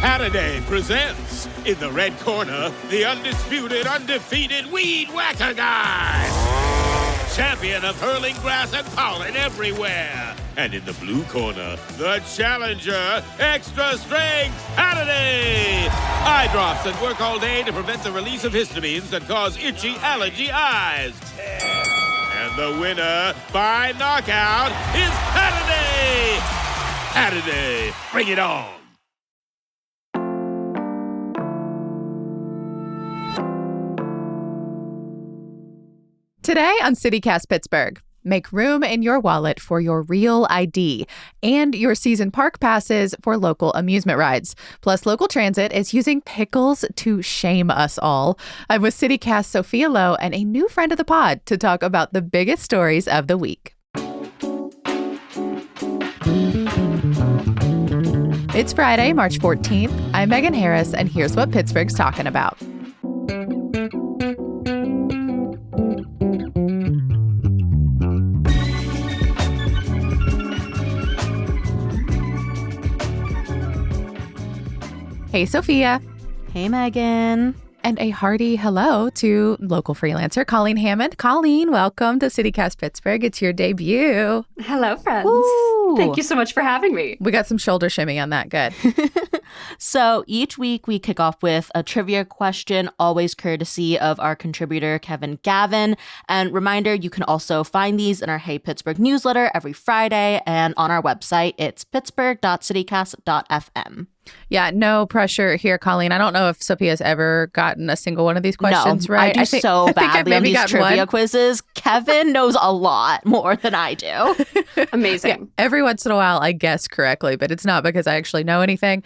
Saturday presents, in the red corner, the undisputed, undefeated Weed Whacker Guy. Champion of hurling grass and pollen everywhere. And in the blue corner, the challenger, extra strength Saturday. Eye drops that work all day to prevent the release of histamines that cause itchy allergy eyes. And the winner by knockout is Saturday. Saturday, bring it on. Today on CityCast Pittsburgh, make room in your wallet for your real ID and your season park passes for local amusement rides. Plus, local transit is using Pickles to shame us all. I'm with CityCast Sophia Lowe and a new friend of the pod to talk about the biggest stories of the week. It's Friday, March 14th. I'm Megan Harris, and here's what Pittsburgh's talking about. Hey, Sophia. Hey, Megan. And a hearty hello to local freelancer Colleen Hammond. Colleen, welcome to CityCast Pittsburgh. It's your debut. Hello, friends. Woo. Thank you so much for having me. We got some shoulder shimmy on that. Good. So each week we kick off with a trivia question, always courtesy of our contributor, Kevin Gavin. And reminder, you can also find these in our Hey Pittsburgh newsletter every Friday. And on our website, it's pittsburgh.citycast.fm. Yeah, no pressure here, Colleen. I don't know if Sophia's ever gotten a single one of these questions right. I do so badly on these trivia quizzes. Kevin knows a lot more than I do. Amazing. Yeah, every once in a while, I guess correctly, but it's not because I actually know anything.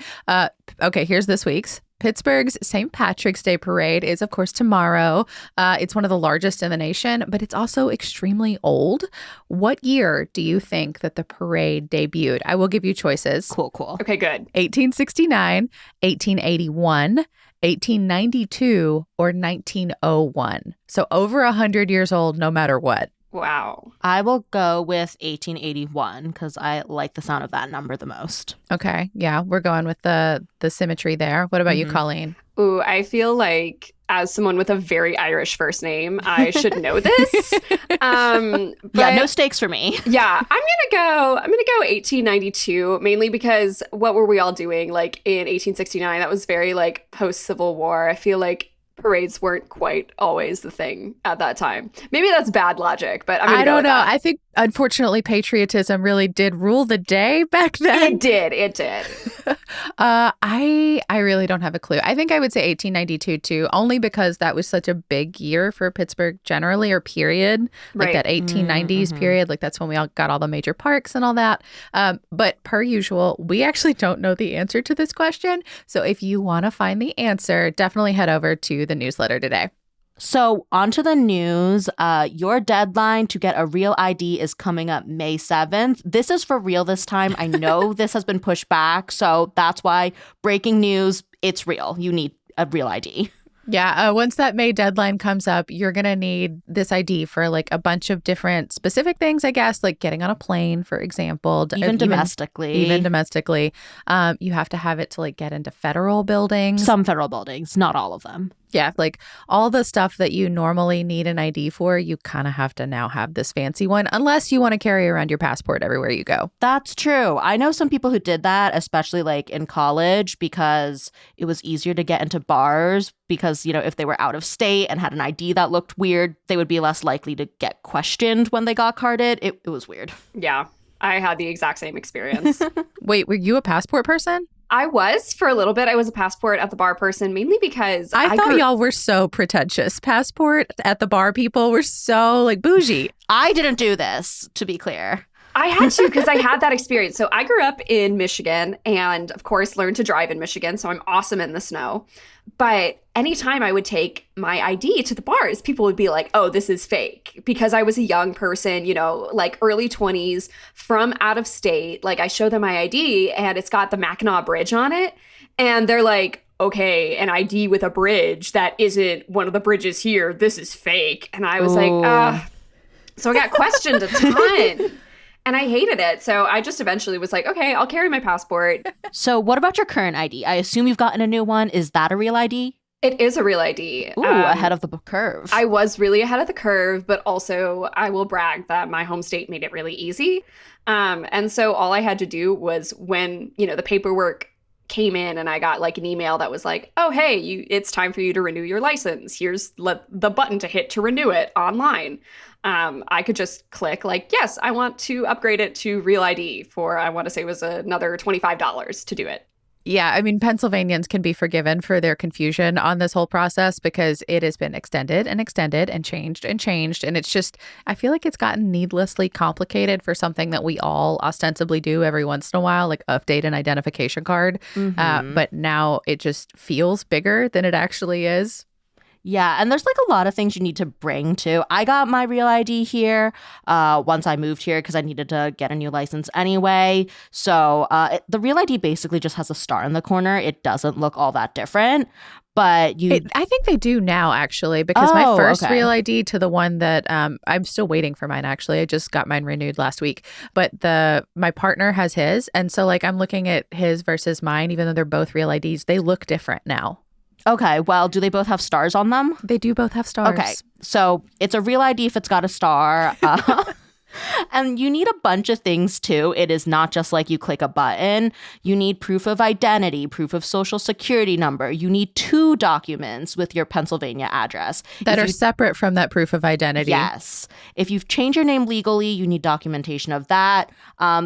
Okay, here's this week's. Pittsburgh's St. Patrick's Day Parade is, of course, tomorrow. It's one of the largest in the nation, but it's also extremely old. What year do you think that the parade debuted? I will give you choices. Cool. Okay, good. 1869, 1881, 1892, or 1901. So over 100 years old, no matter what. Wow. I will go with 1881 because I like the sound of that number the most. Okay. Yeah, we're going with the symmetry there. What about you, Colleen? Ooh, I feel like as someone with a very Irish first name, I should know this. Yeah, no stakes for me. Yeah, I'm gonna go 1892, mainly because what were we all doing like in 1869? That was very like post-Civil War. I feel like parades weren't quite always the thing at that time. Maybe that's bad logic, but I don't know. I think, unfortunately, patriotism really did rule the day back then. It did. I really don't have a clue. I think I would say 1892 too, only because that was such a big year for Pittsburgh generally, or period. Like that 1890s period. Like that's when we all got all the major parks and all that. But per usual, we actually don't know the answer to this question. So if you want to find the answer, definitely head over to the newsletter today. So on to the news. Your deadline to get a real ID is coming up May 7th. This is for real this time. I know this has been pushed back, so that's why breaking news, it's real. You need a real ID. Yeah, once that May deadline comes up, you're going to need this ID for like a bunch of different specific things, I guess, like getting on a plane, for example. Even domestically. You have to have it to like get into federal buildings. Some federal buildings, not all of them. Yeah, like all the stuff that you normally need an ID for, you kind of have to now have this fancy one, unless you want to carry around your passport everywhere you go. That's true. I know some people who did that, especially like in college, because it was easier to get into bars because, you know, if they were out of state and had an ID that looked weird, they would be less likely to get questioned when they got carded. It was weird. Yeah, I had the exact same experience. Wait, were you a passport person? I was for a little bit. I was a passport at the bar person, mainly because I thought y'all were so pretentious. Passport at the bar people were so like bougie. I didn't do this, to be clear. I had to because I had that experience. So I grew up in Michigan and, of course, learned to drive in Michigan. So I'm awesome in the snow. But anytime I would take my ID to the bars, people would be like, oh, this is fake. Because I was a young person, you know, like early 20s from out of state. Like I show them my ID and it's got the Mackinac Bridge on it. And they're like, okay, an ID with a bridge that isn't one of the bridges here. This is fake. And I was like, so I got questioned a ton. And I hated it. So I just eventually was like, okay, I'll carry my passport. So what about your current ID? I assume you've gotten a new one. Is that a real ID? It is a real ID. Ooh, ahead of the curve. I was really ahead of the curve, but also I will brag that my home state made it really easy. And so all I had to do was when, the paperwork came in and I got like an email that was like, oh, hey, it's time for you to renew your license. Here's the button to hit to renew it online. I could just click like, yes, I want to upgrade it to Real ID for, I want to say it was another $25 to do it. Yeah, I mean, Pennsylvanians can be forgiven for their confusion on this whole process because it has been extended and extended and changed. And it's just, I feel like it's gotten needlessly complicated for something that we all ostensibly do every once in a while, like update an identification card. But now it just feels bigger than it actually is. Yeah, and there's like a lot of things you need to bring too. I got my Real ID here once I moved here because I needed to get a new license anyway. So the Real ID basically just has a star in the corner. It doesn't look all that different. But I think they do now, actually, because my first Real ID to the one that I'm still waiting for mine, actually. I just got mine renewed last week. But my partner has his. And so like I'm looking at his versus mine, even though they're both Real IDs, they look different now. Okay, well, do they both have stars on them? They do both have stars. Okay, so it's a Real ID if it's got a star. And you need a bunch of things too. It is not just like you click a button. You need proof of identity, proof of social security number. You need 2 documents with your Pennsylvania address. That are separate from that proof of identity. Yes. If you've changed your name legally, you need documentation of that.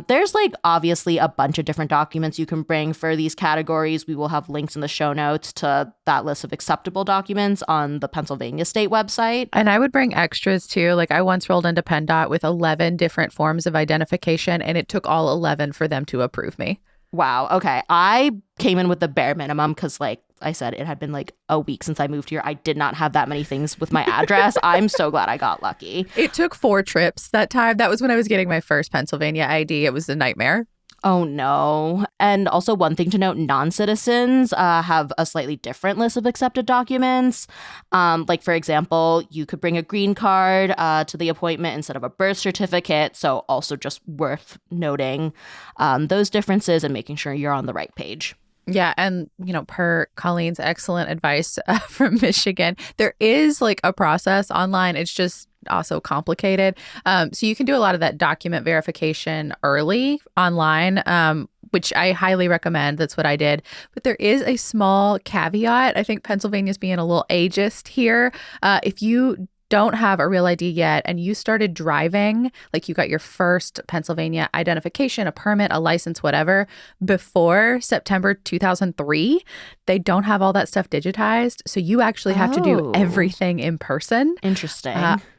There's like obviously a bunch of different documents you can bring for these categories. We will have links in the show notes to that list of acceptable documents on the Pennsylvania state website. And I would bring extras too. Like I once rolled into PennDOT with 11 different forms of identification, and it took all 11 for them to approve me. Wow. Okay. I came in with the bare minimum because, like I said, it had been like a week since I moved here. I did not have that many things with my address. I'm so glad I got lucky. It took 4 trips that time. That was when I was getting my first Pennsylvania ID. It was a nightmare. Oh, no. And also one thing to note, non-citizens have a slightly different list of accepted documents. Like, for example, you could bring a green card to the appointment instead of a birth certificate. So also just worth noting those differences and making sure you're on the right page. Yeah. And, per Colleen's excellent advice from Michigan, there is like a process online. It's just also complicated. So you can do a lot of that document verification early online, which I highly recommend. That's what I did. But there is a small caveat. I think Pennsylvania's being a little ageist here. If you don't have a Real ID yet and you started driving, like you got your first Pennsylvania identification, a permit, a license, whatever, before September 2003, they don't have all that stuff digitized. So you actually have to do everything in person. Interesting.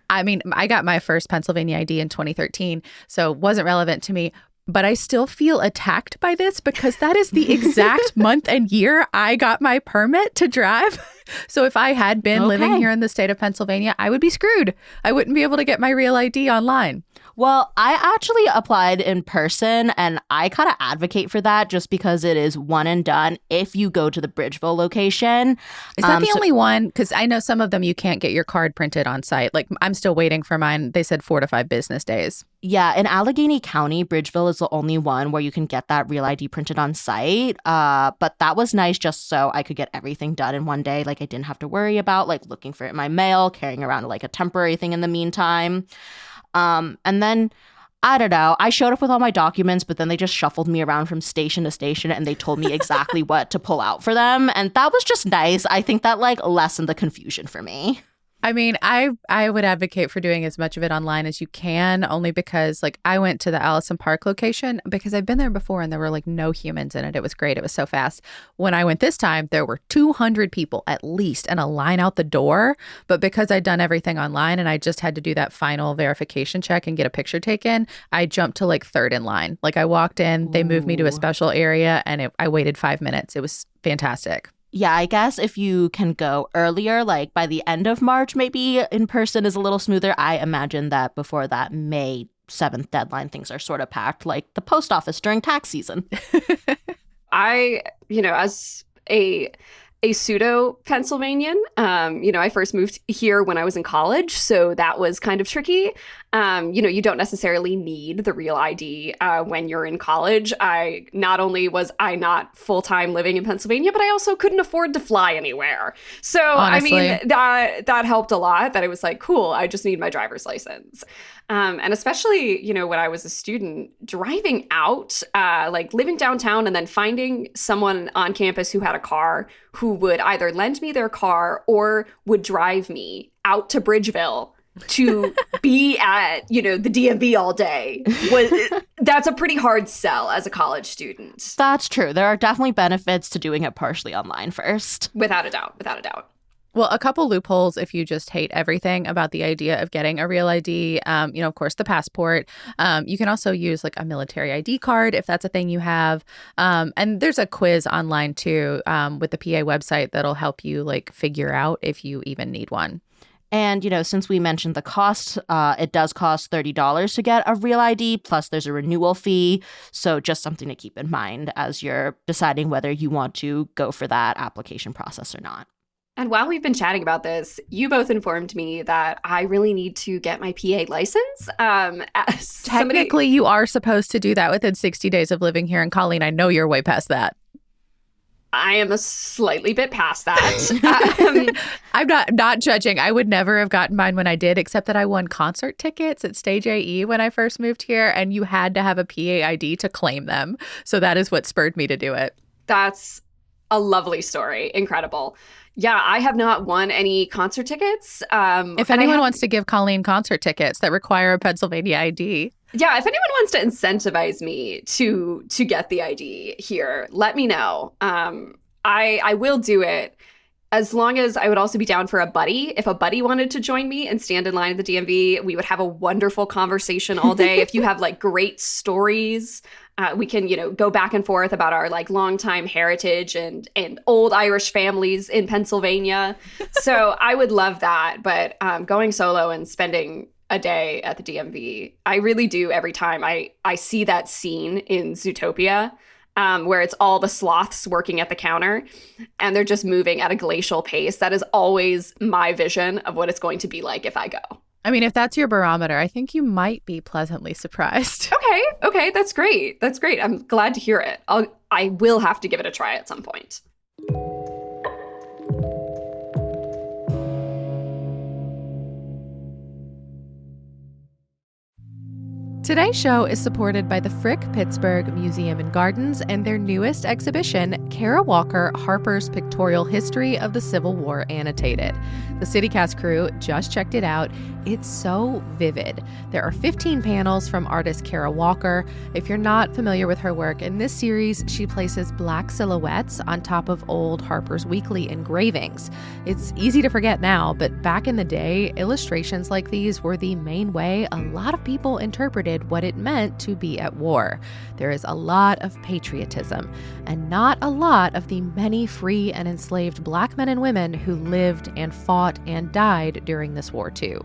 I mean, I got my first Pennsylvania ID in 2013, so it wasn't relevant to me. But I still feel attacked by this because that is the exact month and year I got my permit to drive. So if I had been living here in the state of Pennsylvania, I would be screwed. I wouldn't be able to get my Real ID online. Well, I actually applied in person, and I kind of advocate for that just because it is one and done if you go to the Bridgeville location. Is that the only one? Because I know some of them you can't get your card printed on site. Like I'm still waiting for mine. They said 4 to 5 business days. Yeah, in Allegheny County, Bridgeville is the only one where you can get that Real ID printed on site. But that was nice just so I could get everything done in one day. Like I didn't have to worry about like looking for it in my mail, carrying around like a temporary thing in the meantime. And then, I don't know, I showed up with all my documents, but then they just shuffled me around from station to station and they told me exactly what to pull out for them. And that was just nice. I think that like lessened the confusion for me. I mean, I would advocate for doing as much of it online as you can, only because like I went to the Allison Park location because I've been there before and there were like no humans in it. It was great. It was so fast. When I went this time, there were 200 people at least and a line out the door. But because I'd done everything online and I just had to do that final verification check and get a picture taken, I jumped to like 3rd in line. Like I walked in, they moved me to a special area and I waited 5 minutes. It was fantastic. Yeah, I guess if you can go earlier, like by the end of March, maybe in person is a little smoother. I imagine that before that May 7th deadline, things are sort of packed like the post office during tax season. I, as a pseudo Pennsylvanian, I first moved here when I was in college, so that was kind of tricky. You don't necessarily need the real ID when you're in college. Not only was I not full-time living in Pennsylvania, but I also couldn't afford to fly anywhere. So, Honestly. I mean, that helped a lot, that it was like, cool, I just need my driver's license. And especially, when I was a student, driving out, like living downtown and then finding someone on campus who had a car who would either lend me their car or would drive me out to Bridgeville to be at, the DMV all day, that's a pretty hard sell as a college student. That's true. There are definitely benefits to doing it partially online first. Without a doubt. Well, a couple loopholes if you just hate everything about the idea of getting a real ID. Of course, the passport. You can also use like a military ID card if that's a thing you have. And there's a quiz online too with the PA website that'll help you like figure out if you even need one. And, since we mentioned the cost, it does cost $30 to get a real ID, plus there's a renewal fee. So just something to keep in mind as you're deciding whether you want to go for that application process or not. And while we've been chatting about this, you both informed me that I really need to get my PA license. Technically, you are supposed to do that within 60 days of living here. And Colleen, I know you're way past that. I am a slightly bit past that. I'm not judging. I would never have gotten mine when I did, except that I won concert tickets at Stage AE when I first moved here, and you had to have a PA ID to claim them. So that is what spurred me to do it. That's a lovely story. Incredible. Yeah, I have not won any concert tickets. If anyone wants to give Colleen concert tickets that require a Pennsylvania ID. Yeah, if anyone wants to incentivize me to get the ID here, let me know. I will do it, as long as I would also be down for a buddy. If a buddy wanted to join me and stand in line at the DMV, we would have a wonderful conversation all day. If you have like great stories, we can, go back and forth about our like longtime heritage and old Irish families in Pennsylvania. So I would love that. But going solo and spending a day at the DMV, I really do every time. I see that scene in Zootopia where it's all the sloths working at the counter and they're just moving at a glacial pace. That is always my vision of what it's going to be like if I go. I mean, if that's your barometer, I think you might be pleasantly surprised. Okay, that's great. I'm glad to hear it. I will have to give it a try at some point. Today's show is supported by the Frick Pittsburgh Museum and Gardens and their newest exhibition, Kara Walker, Harper's Pictorial History of the Civil War Annotated. The CityCast crew just checked it out. It's so vivid. There are 15 panels from artist Kara Walker. If you're not familiar with her work, in this series, she places black silhouettes on top of old Harper's Weekly engravings. It's easy to forget now, but back in the day, illustrations like these were the main way a lot of people interpreted what it meant to be at war. There is a lot of patriotism and not a lot of the many free and enslaved black men and women who lived and fought and died during this war too.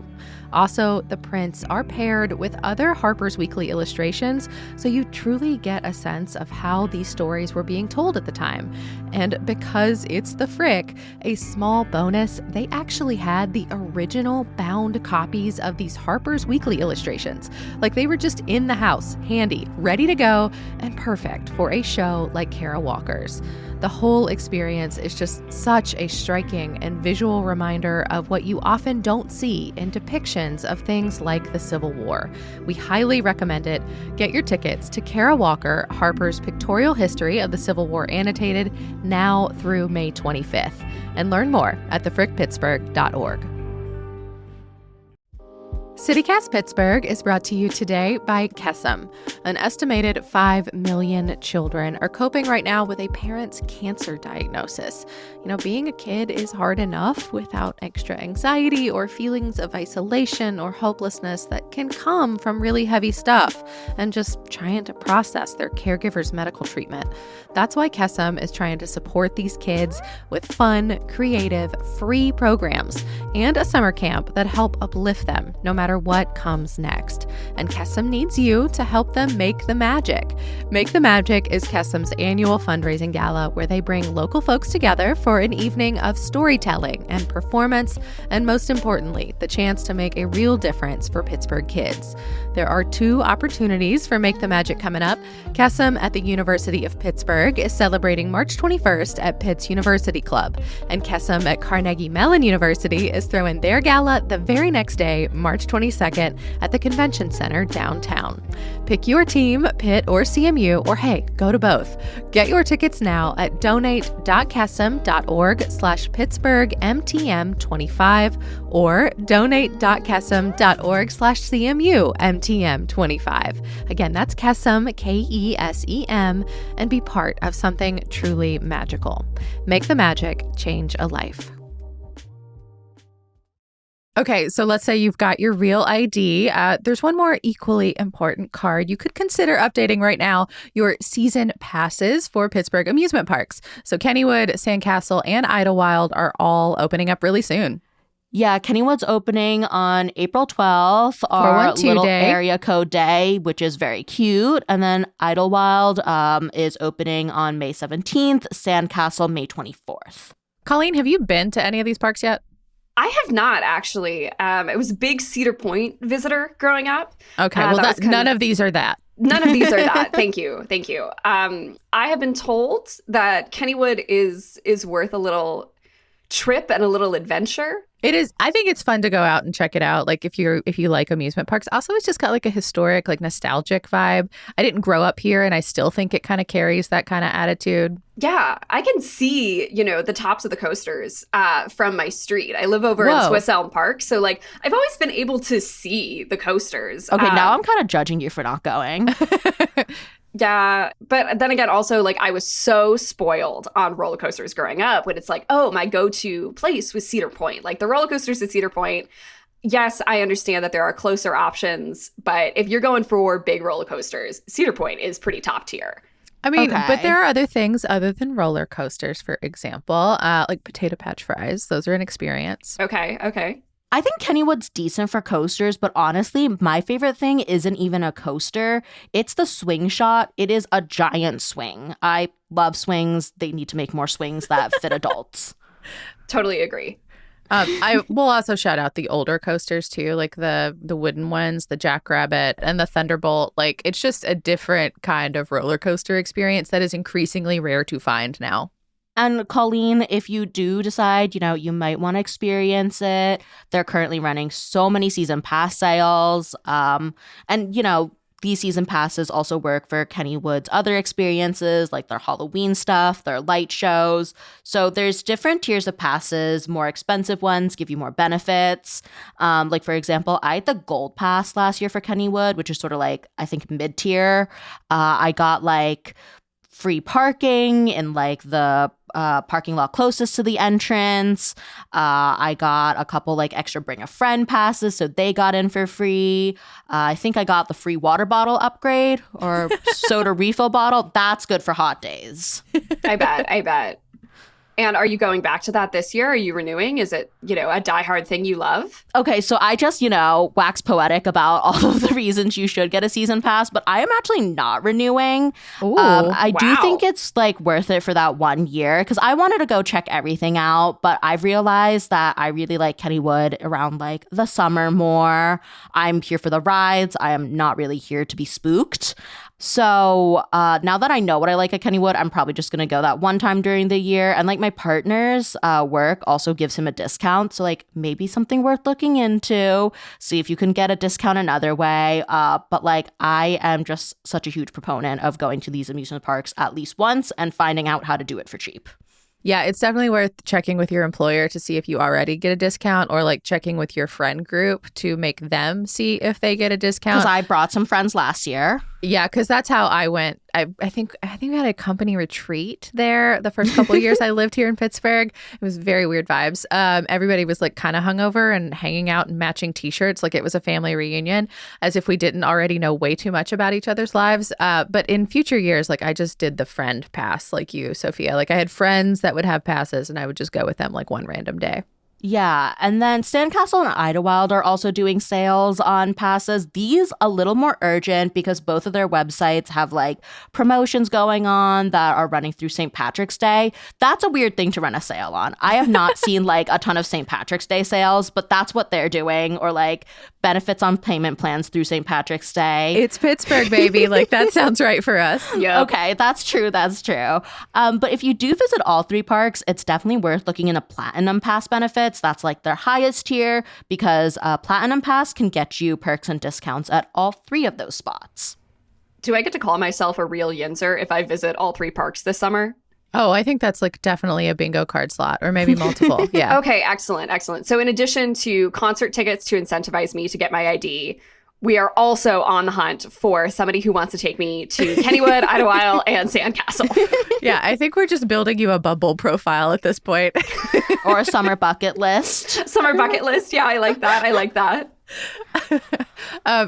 Also, the prints are paired with other Harper's Weekly illustrations, so you truly get a sense of how these stories were being told at the time. And because it's the Frick, a small bonus, they actually had the original bound copies of these Harper's Weekly illustrations. Like they were just in the house, handy, ready to go, and perfect for a show like Kara Walker's. The whole experience is just such a striking and visual reminder of what you often don't see in depictions of things like the Civil War. We highly recommend it. Get your tickets to Kara Walker, Harper's Pictorial History of the Civil War Annotated, now through May 25th. And learn more at thefrickpittsburgh.org. CityCast Pittsburgh is brought to you today by KESM. An estimated 5 million children are coping right now with a parent's cancer diagnosis. Being a kid is hard enough without extra anxiety or feelings of isolation or hopelessness that can come from really heavy stuff and just trying to process their caregiver's medical treatment. That's why KESM is trying to support these kids with fun, creative, free programs and a summer camp that help uplift them no matter matter what comes next. And KESM needs you to help them make the magic. Make the Magic is KESM's annual fundraising gala where they bring local folks together for an evening of storytelling and performance, and most importantly, the chance to make a real difference for Pittsburgh kids. There are 2 opportunities for Make the Magic coming up. KESM at the University of Pittsburgh is celebrating March 21st at Pitt's University Club, and KESM at Carnegie Mellon University is throwing their gala the very next day, March 22nd, at the Convention Center downtown. Pick your team, Pitt or CMU, or hey, go to both. Get your tickets now at donate.kesm.org/PittsburghMTM25 or donate.kesm.org/CMUMTM25. Again, that's KESM, KESEM, and be part of something truly magical. Make the magic, change a life. Okay, so let's say you've got your real ID. There's one more equally important card. You could consider updating right now your season passes for Pittsburgh amusement parks. So Kennywood, Sandcastle, and Idlewild are all opening up really soon. Yeah, Kennywood's opening on April 12th, our little area code day, which is very cute. And then Idlewild is opening on May 17th, Sandcastle May 24th. Colleen, have you been to any of these parks yet? I have not, actually. I was a big Cedar Point visitor growing up. Okay, well, none of these are that. None of these are that. Thank you. Thank you. I have been told that Kennywood is worth a little trip and a little adventure. It is. I think it's fun to go out and check it out. Like if you like amusement parks. Also, it's just got like a historic, like nostalgic vibe. I didn't grow up here, and I still think it kind of carries that kind of attitude. Yeah, I can see, the tops of the coasters from my street. I live over in Swiss Elm Park, so like I've always been able to see the coasters. Okay, now I'm kind of judging you for not going. Yeah, but then again, also, like, I was so spoiled on roller coasters growing up when it's like, oh, my go-to place was Cedar Point. Like, the roller coasters at Cedar Point, yes, I understand that there are closer options, but if you're going for big roller coasters, Cedar Point is pretty top tier. I mean, but there are other things other than roller coasters, for example, like potato patch fries. Those are an experience. Okay. I think Kennywood's decent for coasters, but honestly, my favorite thing isn't even a coaster. It's the swing shot. It is a giant swing. I love swings. They need to make more swings that fit adults. Totally agree. I will also shout out the older coasters too, like the wooden ones, the Jackrabbit and the Thunderbolt. Like, it's just a different kind of roller coaster experience that is increasingly rare to find now. And Colleen, if you do decide, you might want to experience it, they're currently running so many season pass sales. These season passes also work for Kennywood's other experiences, like their Halloween stuff, their light shows. So there's different tiers of passes. More expensive ones give you more benefits. Like, for example, I had the Gold Pass last year for Kennywood, which is sort of like, I think, mid-tier. I got like free parking in like the parking lot closest to the entrance. I got a couple like extra bring a friend passes, so they got in for free. I think I got the free water bottle upgrade or soda refill bottle. That's good for hot days. I bet. And are you going back to that this year? Are you renewing? Is it, a diehard thing you love? Okay, so I just, wax poetic about all of the reasons you should get a season pass, but I am actually not renewing. Ooh, I do think it's like worth it for that 1 year because I wanted to go check everything out, but I've realized that I really like Kennywood around like the summer more. I'm here for the rides. I am not really here to be spooked. So now that I know what I like at Kennywood, I'm probably just going to go that one time during the year. And like my partner's work also gives him a discount. So like maybe something worth looking into. See if you can get a discount another way. But like I am just such a huge proponent of going to these amusement parks at least once and finding out how to do it for cheap. Yeah, it's definitely worth checking with your employer to see if you already get a discount or like checking with your friend group to make them see if they get a discount. Because I brought some friends last year. Yeah, because that's how I went. I think we had a company retreat there the first couple of years I lived here in Pittsburgh. It was very weird vibes. Everybody was like kind of hungover and hanging out in matching T-shirts like it was a family reunion, as if we didn't already know way too much about each other's lives. But in future years, like I just did the friend pass like you, Sophia. Like I had friends that would have passes and I would just go with them like one random day. Yeah, and then Sandcastle and Idlewild are also doing sales on passes. These a little more urgent because both of their websites have like promotions going on that are running through St. Patrick's Day. That's a weird thing to run a sale on. I have not seen like a ton of St. Patrick's Day sales, but that's what they're doing, or like benefits on payment plans through St. Patrick's Day. It's Pittsburgh, baby. Like that sounds right for us. Yeah. Okay, that's true. That's true. But if you do visit all three parks, it's definitely worth looking into Platinum Pass benefits. That's like their highest tier because Platinum Pass can get you perks and discounts at all three of those spots. Do I get to call myself a real yinzer if I visit all three parks this summer? Oh, I think that's like definitely a bingo card slot or maybe multiple. Yeah. Okay, excellent, excellent. So in addition to concert tickets to incentivize me to get my ID, we are also on the hunt for somebody who wants to take me to Kennywood, Idlewild, and Sandcastle. Yeah, I think we're just building you a Bumble profile at this point. Or a summer bucket list. Summer bucket list. Yeah, I like that. I like that.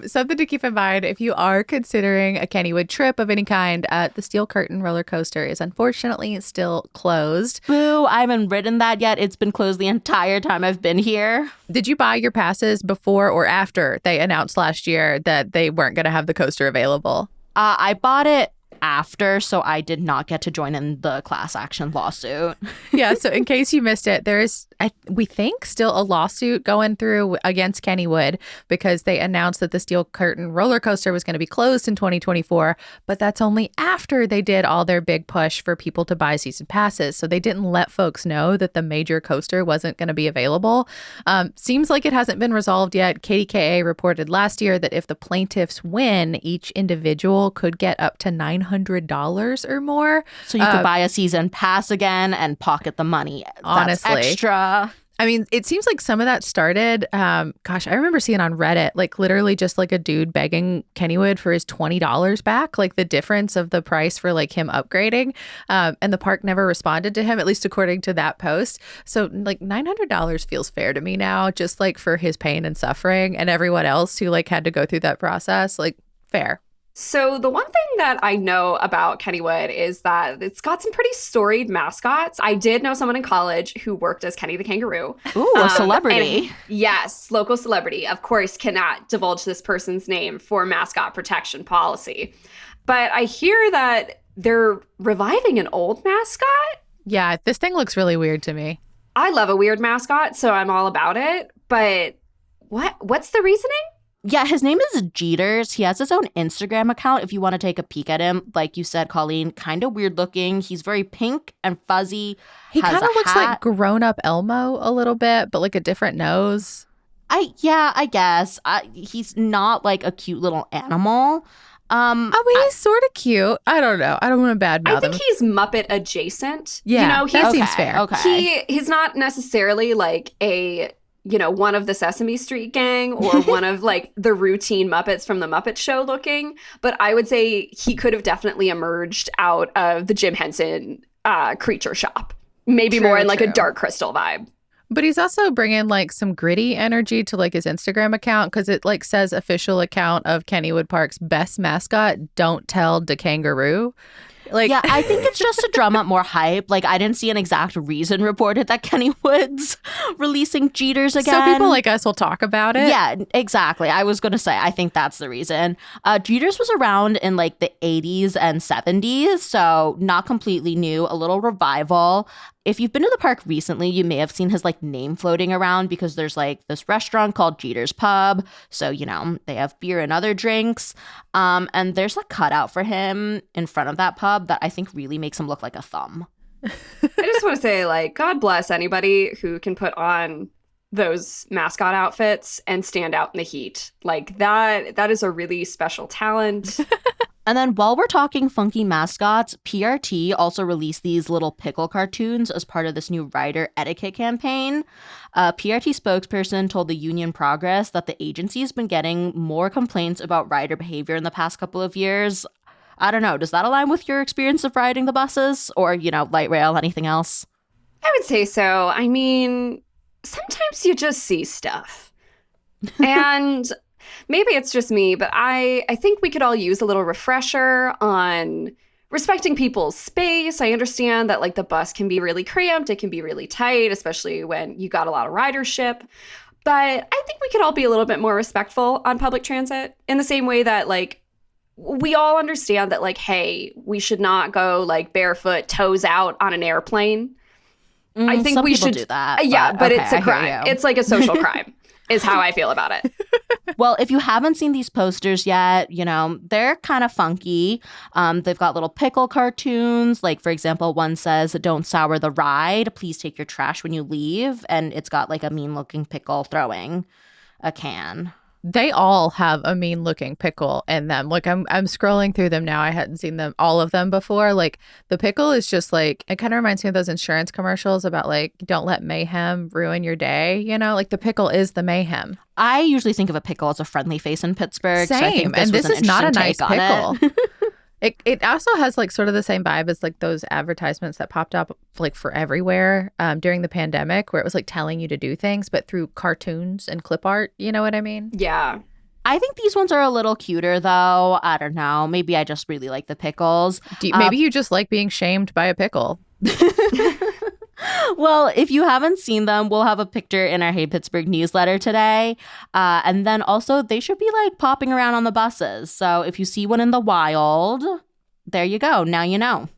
Something to keep in mind if you are considering a Kennywood trip of any kind, the Steel Curtain roller coaster is unfortunately still closed. Boo, I haven't ridden that yet. It's been closed the entire time I've been here. Did you buy your passes before or after they announced last year that they weren't going to have the coaster available? I bought it after, so I did not get to join in the class action lawsuit. Yeah, so in case you missed it, there is, we think, still a lawsuit going through against Kennywood because they announced that the Steel Curtain roller coaster was going to be closed in 2024, but that's only after they did all their big push for people to buy season passes. So they didn't let folks know that the major coaster wasn't going to be available. Seems like it hasn't been resolved yet. KDKA reported last year that if the plaintiffs win, each individual could get up to $900 or more. So you could buy a season pass again and pocket the money. Honestly. That's extra. I mean, it seems like some of that started, I remember seeing on Reddit, like literally just like a dude begging Kennywood for his $20 back, like the difference of the price for like him upgrading. And the park never responded to him, at least according to that post. So like $900 feels fair to me now, just like for his pain and suffering and everyone else who like had to go through that process, like fair. So the one thing that I know about Kennywood is that it's got some pretty storied mascots. I did know someone in college who worked as Kenny the Kangaroo. Ooh, a celebrity. Yes, local celebrity. Of course, cannot divulge this person's name for mascot protection policy. But I hear that they're reviving an old mascot. Yeah, this thing looks really weird to me. I love a weird mascot, so I'm all about it. But what's the reasoning? Yeah, his name is Jeeters. He has his own Instagram account if you want to take a peek at him. Like you said, Colleen, kind of weird looking. He's very pink and fuzzy. He kind of looks like grown-up Elmo a little bit, but like a different nose. I guess. He's not like a cute little animal. He's sort of cute. I don't know. I don't want to badmouth him. I think he's Muppet adjacent. Yeah, that seems fair. Okay. He's not necessarily like a... one of the Sesame Street gang or one of like the routine Muppets from the Muppet Show looking. But I would say he could have definitely emerged out of the Jim Henson Creature Shop. Maybe more in like a Dark Crystal vibe. But he's also bringing like some gritty energy to like his Instagram account because it like says official account of Kennywood Park's best mascot, don't tell the kangaroo. Like, yeah, I think it's just to drum up more hype. Like, I didn't see an exact reason reported that Kennywood's releasing Jeeters again. So people like us will talk about it. Yeah, exactly. I was going to say, I think that's the reason. Jeeters was around in like the 80s and 70s, so not completely new, a little revival. If you've been to the park recently, you may have seen his like name floating around because there's like this restaurant called Jeeters Pub. So, they have beer and other drinks. And there's a cutout for him in front of that pub that I think really makes him look like a thumb. I just want to say, like, God bless anybody who can put on those mascot outfits and stand out in the heat. Like that is a really special talent. And then while we're talking funky mascots, PRT also released these little pickle cartoons as part of this new rider etiquette campaign. PRT spokesperson told the Union Progress that the agency has been getting more complaints about rider behavior in the past couple of years. I don't know, does that align with your experience of riding the buses or, light rail, anything else? I would say so. I mean, sometimes you just see stuff. And maybe it's just me, but I think we could all use a little refresher on respecting people's space. I understand that like the bus can be really cramped. It can be really tight, especially when you got a lot of ridership. But I think we could all be a little bit more respectful on public transit in the same way that like we all understand that like, hey, we should not go like barefoot, toes out on an airplane. I think some we people should do that. Yeah, but okay, it's a crime. It's like a social crime is how I feel about it. Well, if you haven't seen these posters yet, you know, they're kind of funky. They've got little pickle cartoons. Like, for example, one says, "Don't sour the ride. Please take your trash when you leave." And it's got like a mean-looking pickle throwing a can. They all have a mean looking pickle in them. Like I'm scrolling through them now. I hadn't seen them all of them before. Like the pickle is just like, it kind of reminds me of those insurance commercials about like, don't let mayhem ruin your day. You know, like the pickle is the mayhem. I usually think of a pickle as a friendly face in Pittsburgh. Same. So I think And this is not a nice pickle. It also has like sort of the same vibe as like those advertisements that popped up like for everywhere during the pandemic, where it was like telling you to do things, but through cartoons and clip art. You know what I mean? Yeah. I think these ones are a little cuter, though. I don't know. Maybe I just really like the pickles. Maybe you just like being shamed by a pickle. Well, if you haven't seen them, we'll have a picture in our Hey Pittsburgh newsletter today. And then also, they should be like popping around on the buses. So if you see one in the wild, there you go. Now you know.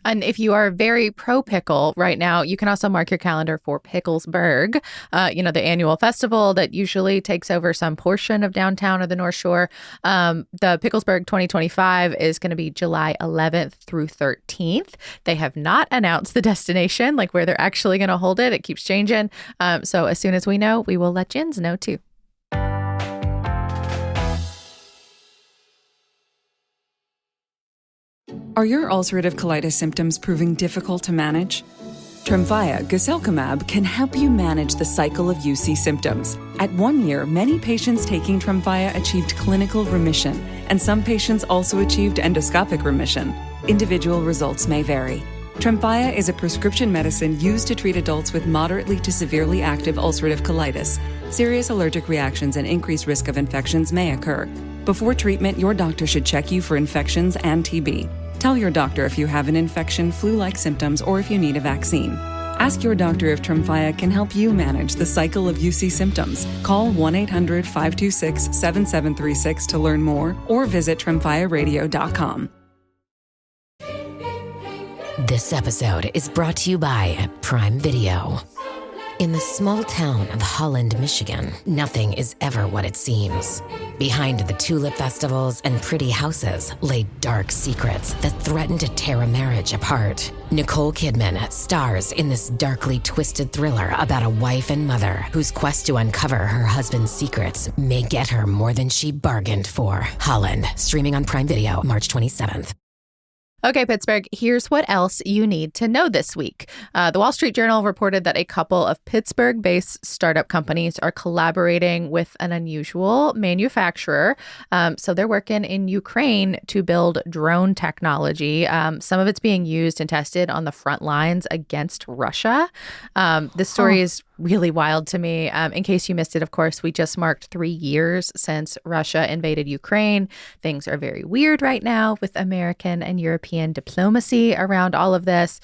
And if you are very pro pickle right now, you can also mark your calendar for Picklesburg, the annual festival that usually takes over some portion of downtown or the North Shore. The Picklesburg 2025 is going to be July 11th through 13th. They have not announced the destination, like where they're actually going to hold it. It keeps changing. So as soon as we know, we will let yinz know too. Are your ulcerative colitis symptoms proving difficult to manage? Tremfya guselkumab can help you manage the cycle of UC symptoms. At 1 year, many patients taking Tremfya achieved clinical remission, and some patients also achieved endoscopic remission. Individual results may vary. Tremfya is a prescription medicine used to treat adults with moderately to severely active ulcerative colitis. Serious allergic reactions and increased risk of infections may occur. Before treatment, your doctor should check you for infections and TB. Tell your doctor if you have an infection, flu-like symptoms, or if you need a vaccine. Ask your doctor if Tremfya can help you manage the cycle of UC symptoms. Call 1-800-526-7736 to learn more, or visit tremfyaradio.com. This episode is brought to you by Prime Video. In the small town of Holland, Michigan, nothing is ever what it seems. Behind the tulip festivals and pretty houses lay dark secrets that threaten to tear a marriage apart. Nicole Kidman stars in this darkly twisted thriller about a wife and mother whose quest to uncover her husband's secrets may get her more than she bargained for. Holland, streaming on Prime Video March 27th. Okay, Pittsburgh, here's what else you need to know this week. The Wall Street Journal reported that a couple of Pittsburgh-based startup companies are collaborating with an unusual manufacturer. So they're working in Ukraine to build drone technology. Some of it's being used and tested on the front lines against Russia. This story is really wild to me. In case you missed it, of course, we just marked 3 years since Russia invaded Ukraine. Things are very weird right now with American and European diplomacy around all of this.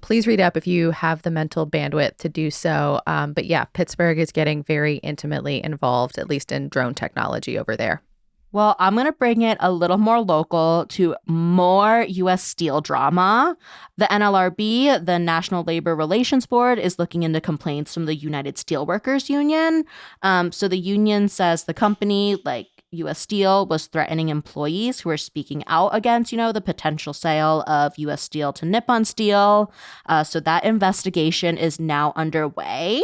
Please read up if you have the mental bandwidth to do so. But yeah, Pittsburgh is getting very intimately involved, at least in drone technology over there. Well, I'm going to bring it a little more local to more U.S. Steel drama. The NLRB, the National Labor Relations Board, is looking into complaints from the United Steelworkers Union. So the union says the company, like U.S. Steel, was threatening employees who are speaking out against, the potential sale of U.S. Steel to Nippon Steel. So that investigation is now underway.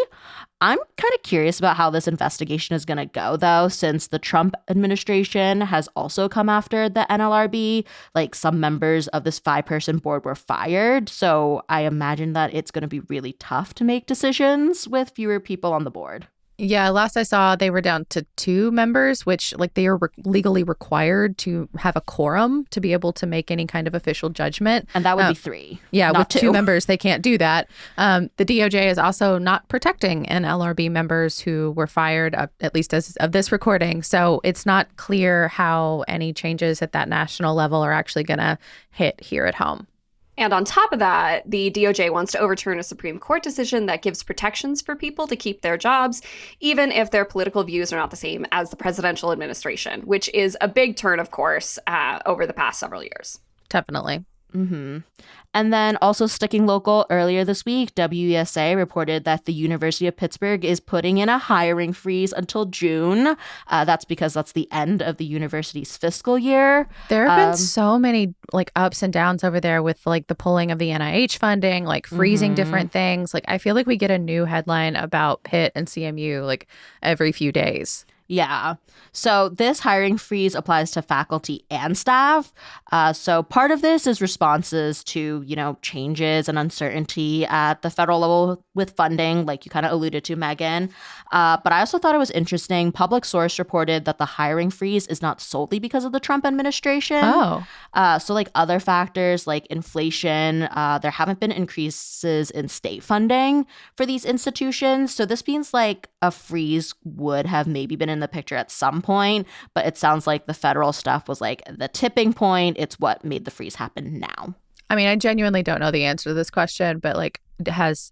I'm kind of curious about how this investigation is going to go, though, since the Trump administration has also come after the NLRB. Like, some members of this 5-person board were fired. So I imagine that it's going to be really tough to make decisions with fewer people on the board. Yeah, last I saw, they were down to 2 members, which like they are legally required to have a quorum to be able to make any kind of official judgment. And that would be 3. Yeah, not with 2 members, they can't do that. The DOJ is also not protecting NLRB members who were fired, at least as of this recording. So it's not clear how any changes at that national level are actually going to hit here at home. And on top of that, the DOJ wants to overturn a Supreme Court decision that gives protections for people to keep their jobs, even if their political views are not the same as the presidential administration, which is a big turn, of course, over the past several years. Definitely. Mm-hmm. And then also sticking local, earlier this week, WESA reported that the University of Pittsburgh is putting in a hiring freeze until June. That's because that's the end of the university's fiscal year. There have been so many like ups and downs over there with like the pulling of the NIH funding, like freezing different things. Like I feel like we get a new headline about Pitt and CMU like every few days. Yeah. So this hiring freeze applies to faculty and staff. So part of this is responses to, changes and uncertainty at the federal level with funding, like you kind of alluded to, Megan. But I also thought it was interesting. Public Source reported that the hiring freeze is not solely because of the Trump administration. Oh. So like other factors like inflation, there haven't been increases in state funding for these institutions. So this means like a freeze would have maybe been in the picture at some point, but it sounds like the federal stuff was like the tipping point. It's what made the freeze happen now. I mean, I genuinely don't know the answer to this question, but like has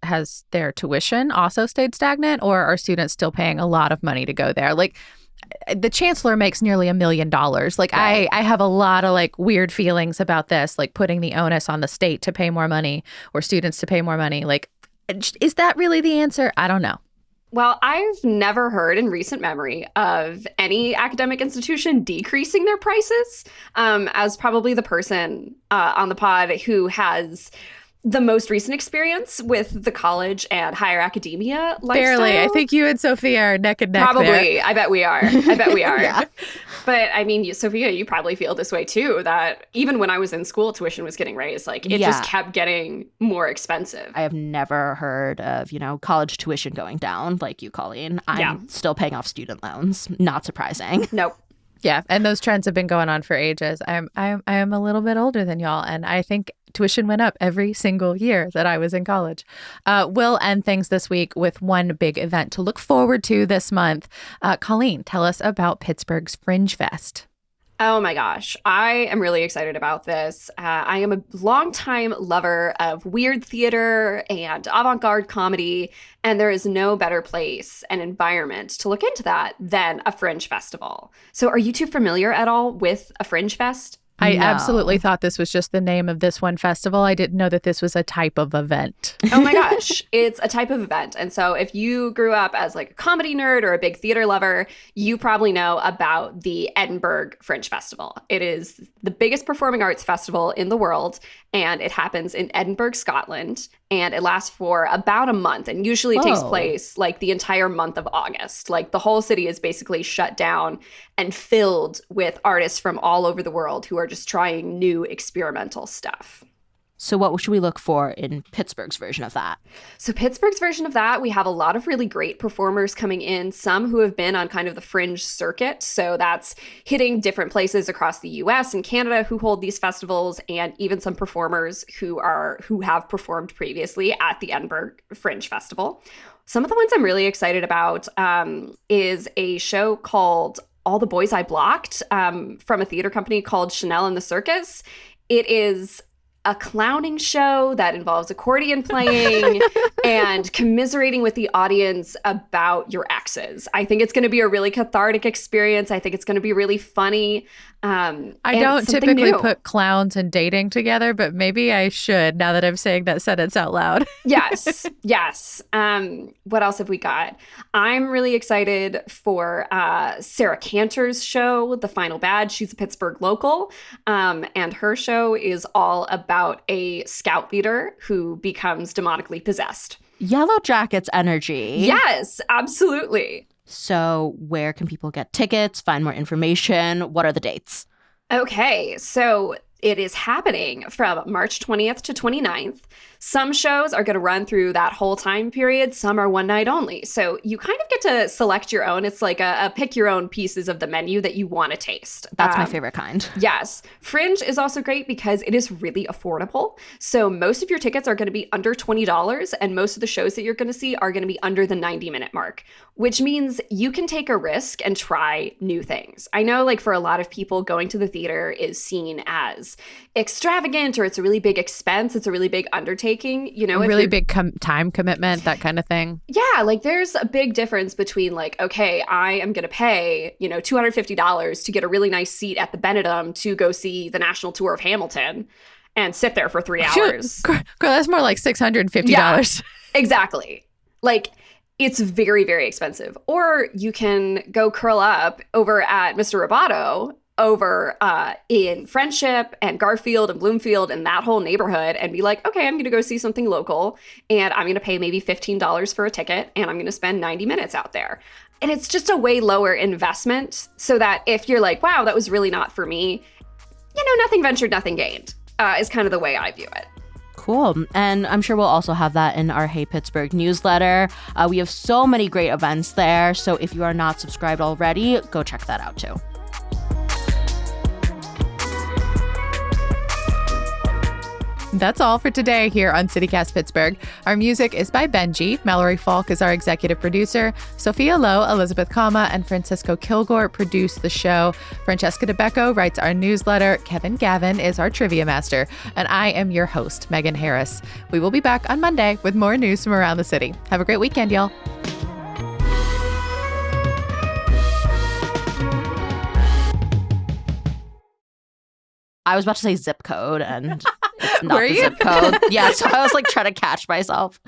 their tuition also stayed stagnant, or are students still paying a lot of money to go there? Like the chancellor makes nearly $1 million. Like right. I have a lot of like weird feelings about this, like putting the onus on the state to pay more money or students to pay more money. Like, is that really the answer? I don't know. Well, I've never heard in recent memory of any academic institution decreasing their prices. As probably the person on the pod who has the most recent experience with the college and higher academia lifestyle. Barely. I think you and Sophia are neck and neck. Probably. There. I bet we are. Yeah. But I mean, Sophia, you probably feel this way too, that even when I was in school, tuition was getting raised. Like it just kept getting more expensive. I have never heard of, college tuition going down like you, Colleen. I'm still paying off student loans. Not surprising. Nope. Yeah. And those trends have been going on for ages. I am a little bit older than y'all. And I think tuition went up every single year that I was in college. We'll end things this week with one big event to look forward to this month. Colleen, tell us about Pittsburgh's Fringe Fest. Oh my gosh, I am really excited about this. I am a longtime lover of weird theater and avant-garde comedy, and there is no better place and environment to look into that than a Fringe festival. So are you two familiar at all with a Fringe Fest? I absolutely thought this was just the name of this one festival. I didn't know that this was a type of event. Oh my gosh, it's a type of event. And so if you grew up as like a comedy nerd or a big theater lover, you probably know about the Edinburgh Fringe Festival. It is the biggest performing arts festival in the world, and it happens in Edinburgh, Scotland, and it lasts for about a month. And usually it takes place like the entire month of August. Like the whole city is basically shut down and filled with artists from all over the world who are just trying new experimental stuff. So what should we look for in Pittsburgh's version of that? So Pittsburgh's version of that, we have a lot of really great performers coming in, some who have been on kind of the Fringe circuit. So that's hitting different places across the US and Canada who hold these festivals, and even some performers who have performed previously at the Edinburgh Fringe Festival. Some of the ones I'm really excited about is a show called All the Boys I Blocked from a theater company called Chanel and the Circus. It is a clowning show that involves accordion playing and commiserating with the audience about your exes. I think it's going to be a really cathartic experience. I think it's going to be really funny. I don't typically put clowns and dating together, but maybe I should now that I'm saying that sentence out loud. Yes. What else have we got? I'm really excited for Sarah Cantor's show, The Final Badge. She's a Pittsburgh local, and her show is all about a scout leader who becomes demonically possessed. Yellow Jackets energy. Yes, absolutely. So where can people get tickets, find more information? What are the dates? Okay, so It is happening from March 20th to 29th. Some shows are going to run through that whole time period. Some are one night only. So you kind of get to select your own. It's like a pick your own pieces of the menu that you want to taste. That's my favorite kind. Yes. Fringe is also great because it is really affordable. So most of your tickets are going to be under $20, and most of the shows that you're going to see are going to be under the 90-minute mark, which means you can take a risk and try new things. I know, like, for a lot of people, going to the theater is seen as extravagant, or it's a really big expense. It's a really big undertaking, you know, a really big time commitment, that kind of thing. Yeah, like there's a big difference between like, okay, I am going to pay, you know, $250 to get a really nice seat at the Benedum to go see the national tour of Hamilton and sit there for 3 hours. Girl, that's more like $650. Yeah, exactly. Like, it's very, very expensive. Or you can go curl up over at Mr. Roboto over in Friendship and Garfield and Bloomfield and that whole neighborhood and be like, okay, I'm going to go see something local, and I'm going to pay maybe $15 for a ticket, and I'm going to spend 90 minutes out there. And it's just a way lower investment, so that if you're like, wow, that was really not for me, you know, nothing ventured, nothing gained, is kind of the way I view it. Cool. And I'm sure we'll also have that in our Hey Pittsburgh newsletter. We have so many great events there. So if you are not subscribed already, go check that out too. That's all for today here on CityCast Pittsburgh. Our music is by Benji. Mallory Falk is our executive producer. Sophia Lowe, Elizabeth Kama, and Francisco Kilgore produce the show. Francesca DeBecco writes our newsletter. Kevin Gavin is our trivia master. And I am your host, Megan Harris. We will be back on Monday with more news from around the city. Have a great weekend, y'all. I was about to say zip code, and it's not Were the you? zip code. Yeah, so I was like trying to catch myself.